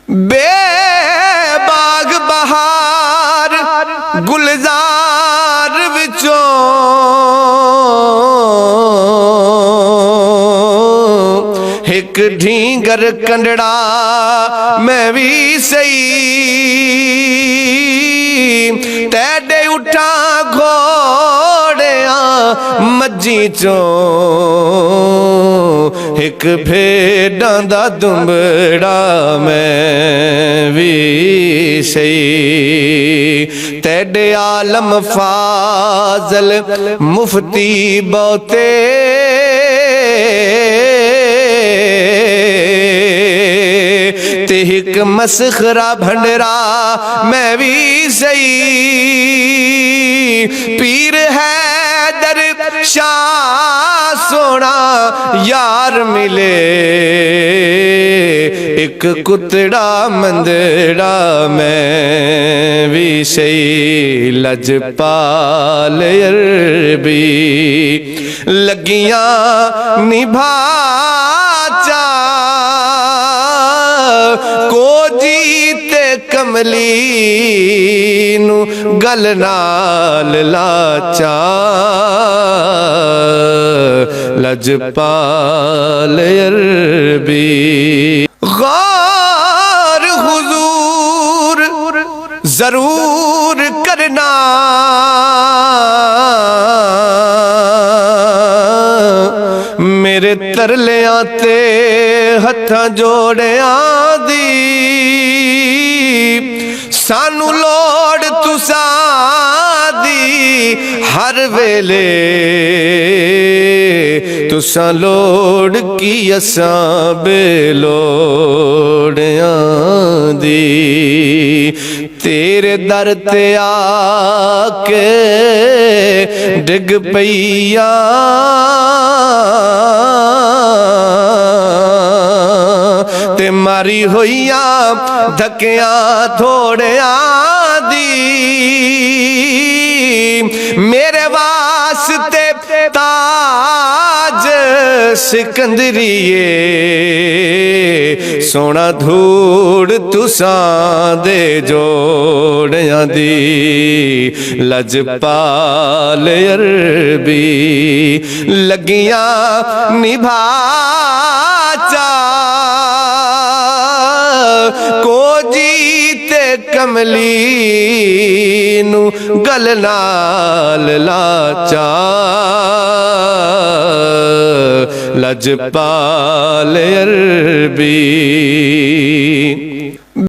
बेबाग बहार गुलजार विचों एक ढींगर कंडड़ा मैं भी सही तेडे उठा घोड़िया मज्जी चों एक भेड़ां दा दुंबड़ा मैं भी सही तेडे आलम फाजल मुफ्ती बहुते ते एक मसखरा भंडरा मैं भी सही पीर है दर शाह सोना यार मिले एक कुतड़ा मंदड़ा मैं भी सही लजपाल अरबी लगियां निभा को जीते कमली नू गल नाल लाचा लजपाल अरबी गौर हुजूर जरूर करना मेरे तरलियां ते हत्थां जोड़ियां दी सानू लोड़ तुसां दी हर वेले तुसां लोड़ की असां बेलोड़ियां दी तेरे दर ते आके डिग पईया ते मारी होइया धक्किया थोड़िया दी मेरे वास्ते ताज सिकंदरिए सोना धूड़ तुसां दे जोड़िया दी लजपाल अरबी लगियां निभा को जीते कमली नू गल नाल लाचा लजपाल अरबी।